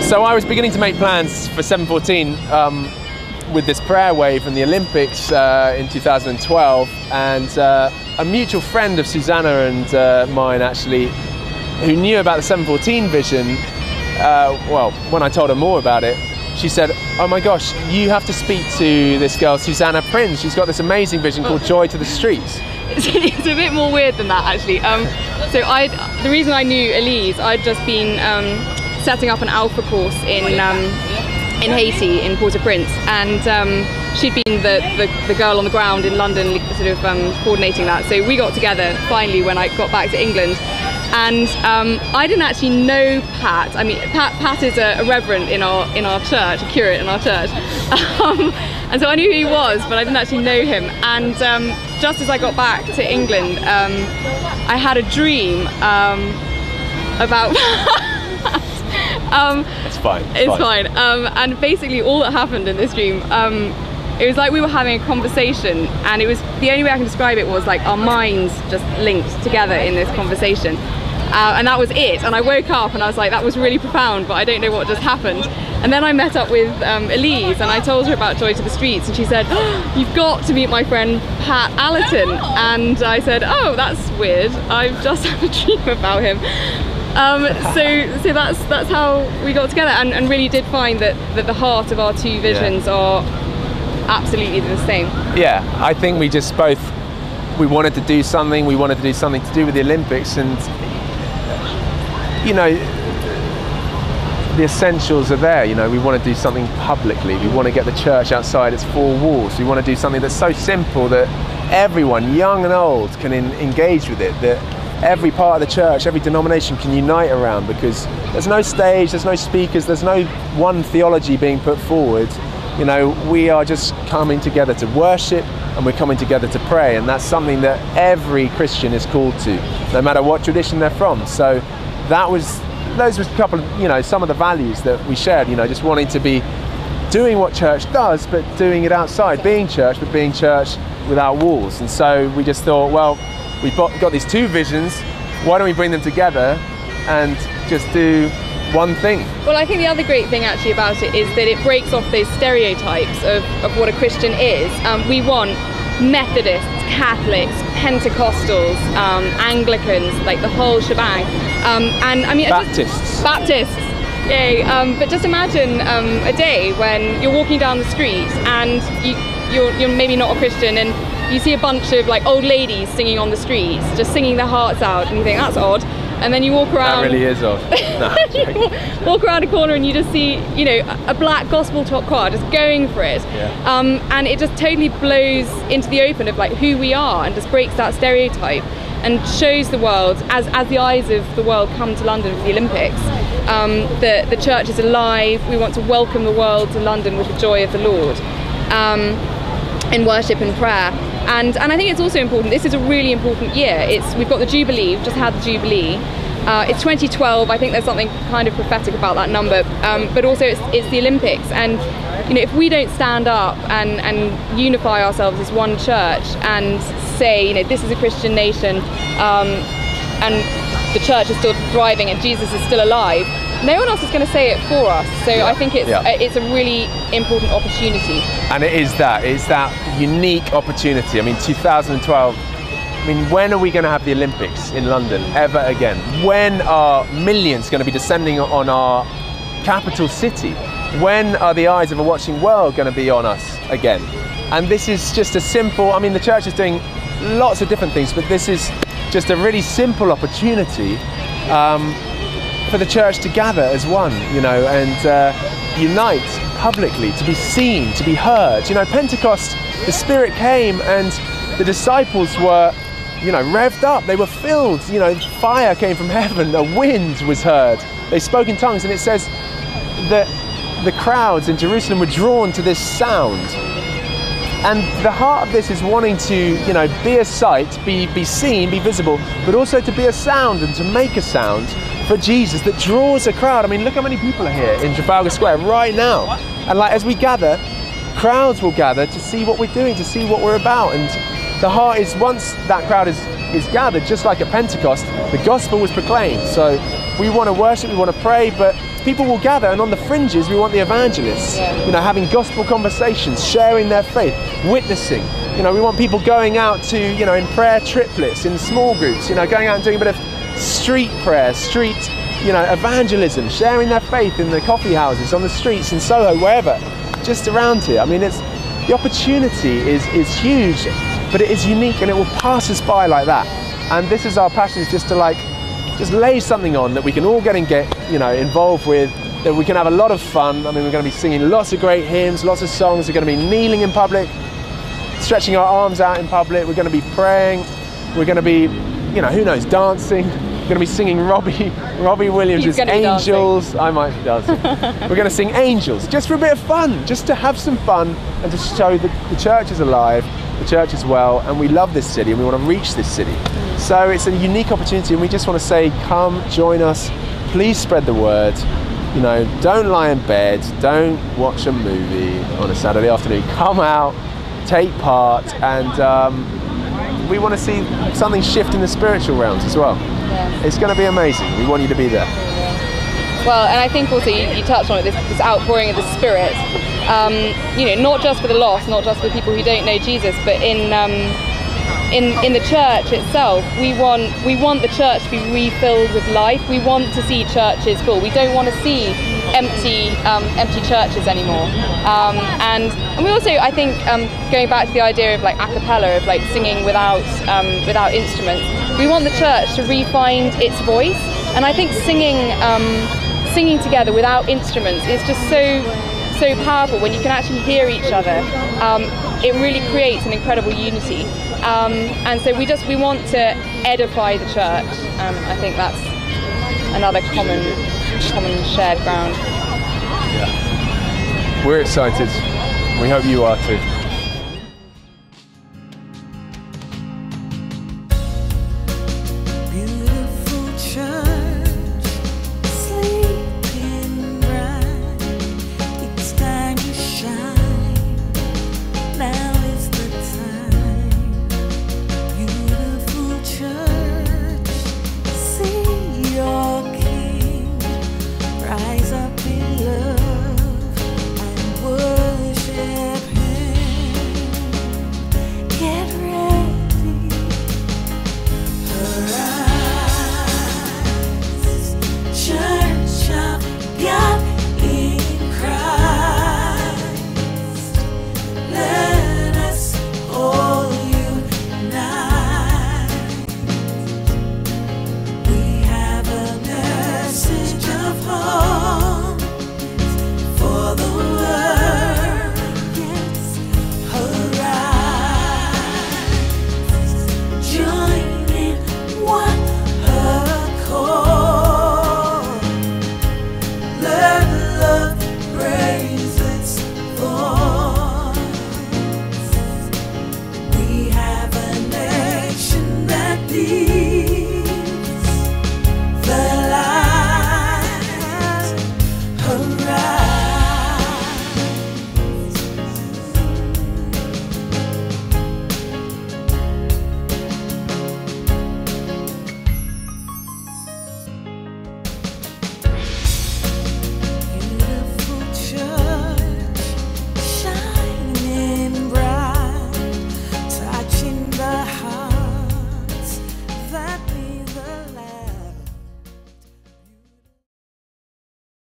So I was beginning to make plans for 714 with this prayer wave and the Olympics in 2012, and a mutual friend of Susanna and mine actually, who knew about the 714 vision, well, when I told her more about it, she said, oh my gosh, you have to speak to this girl, Susanna Prince. She's got this amazing vision called Joy to the Streets. It's a bit more weird than that, actually. So the reason I knew Elise, I'd just been setting up an Alpha course in Haiti, in Port-au-Prince, and she'd been the girl on the ground in London, sort of coordinating that. So we got together finally when I got back to England, and I didn't actually know Pat. I mean, Pat is a reverend in our church, a curate in our church, and so I knew who he was, but I didn't actually know him. And just as I got back to England, I had a dream about. It's fine. It's fine. And basically all that happened in this dream, it was like we were having a conversation, and it was, the only way I can describe it was like our minds just linked together in this conversation. And that was it. And I woke up and I was like, that was really profound, but I don't know what just happened. And then I met up with Elise, and I told her about Joy to the Streets, and she said, oh, you've got to meet my friend Pat Allerton. And I said, oh, that's weird. I've just had a dream about him. So that's how we got together, and really did find that the heart of our two visions are absolutely the same. Yeah, I think we just both, we wanted to do something to do with the Olympics, and you know, the essentials are there. You know, we want to do something publicly, we want to get the church outside its four walls, we want to do something that's so simple that everyone, young and old, can engage with it, that every part of the church, every denomination can unite around, because there's no stage, there's no speakers, there's no one theology being put forward. You know, we are just coming together to worship, and we're coming together to pray, and that's something that every Christian is called to, no matter what tradition they're from. So those was a couple of, you know, some of the values that we shared, you know, just wanting to be doing what church does, but doing it outside, being church, but being church without walls. And so we just thought, well, we've got these two visions, why don't we bring them together and just do one thing? Well, I think the other great thing actually about it is that it breaks off those stereotypes of what a Christian is. We want Methodists, Catholics, Pentecostals, Anglicans, like the whole shebang. And I mean, Baptists. Yay. But just imagine a day when you're walking down the street and you're maybe not a Christian, and you see a bunch of like old ladies singing on the streets, just singing their hearts out, and you think that's odd. And then you walk around. That really is odd. No, walk around a corner and you just see, you know, a black gospel top choir just going for it. Yeah. And it just totally blows into the open of like who we are, and just breaks that stereotype and shows the world, as the eyes of the world come to London for the Olympics, that the church is alive. We want to welcome the world to London with the joy of the Lord, in worship and prayer. And I think it's also important, this is a really important year. We've got the Jubilee, we've just had the Jubilee. It's 2012, I think there's something kind of prophetic about that number, but also it's the Olympics. And you know, if we don't stand up and unify ourselves as one church and say, you know, this is a Christian nation, and the church is still thriving and Jesus is still alive, no one else is going to say it for us. So I think it's a really important opportunity. And it's that unique opportunity. I mean, 2012, I mean, when are we going to have the Olympics in London ever again? When are millions going to be descending on our capital city? When are the eyes of a watching world going to be on us again? And this is just a simple, I mean, the church is doing lots of different things, but this is just a really simple opportunity for the church to gather as one, you know, and unite publicly, to be seen, to be heard. You know, Pentecost, the Spirit came and the disciples were, you know, revved up, they were filled, you know, fire came from heaven, a wind was heard, they spoke in tongues, and it says that the crowds in Jerusalem were drawn to this sound. And the heart of this is wanting to, you know, be a sight, be seen, be visible, but also to be a sound and to make a sound for Jesus that draws a crowd. I mean, look how many people are here in Trafalgar Square right now. And like, as we gather, crowds will gather to see what we're doing, to see what we're about. And the heart is, once that crowd is gathered, just like at Pentecost, the gospel was proclaimed. So we want to worship, we want to pray, but people will gather, and on the fringes we want the evangelists, you know, having gospel conversations, sharing their faith, witnessing. You know, we want people going out to, you know, in prayer triplets, in small groups, you know, going out and doing a bit of street prayer, street, you know, evangelism, sharing their faith in the coffee houses, on the streets, in Soho, wherever, just around here. I mean, the opportunity is huge, but it is unique, and it will pass us by like that. And this is our passion, is just to just lay something on that we can all get you know, involved with, that we can have a lot of fun. I mean, we're going to be singing lots of great hymns, lots of songs. We're going to be kneeling in public, stretching our arms out in public. We're going to be praying. We're going to be, you know, who knows, dancing. We're going to be singing Robbie Williams' Angels. I might be dancing. We're going to sing Angels, just for a bit of fun, just to have some fun and to show that the church is alive, the church is well, and we love this city and we want to reach this city. So it's a unique opportunity, and we just want to say, come join us, please spread the word. You know, don't lie in bed, don't watch a movie on a Saturday afternoon. Come out, take part, and we want to see something shift in the spiritual realms as well. Yeah. It's going to be amazing. We want you to be there. Well, and I think also you touched on it, this outpouring of the Spirit. You know, not just for the lost, not just for people who don't know Jesus, but in the church itself, we want the church to be refilled with life. We want to see churches full. We don't want to see empty churches anymore. And we also, I think, going back to the idea of like a cappella, of like singing without instruments, we want the church to re-find its voice. And I think singing together without instruments is just so powerful when you can actually hear each other. It really creates an incredible unity. And so we want to edify the church. I think that's another common shared ground. Yeah. We're excited. We hope you are too.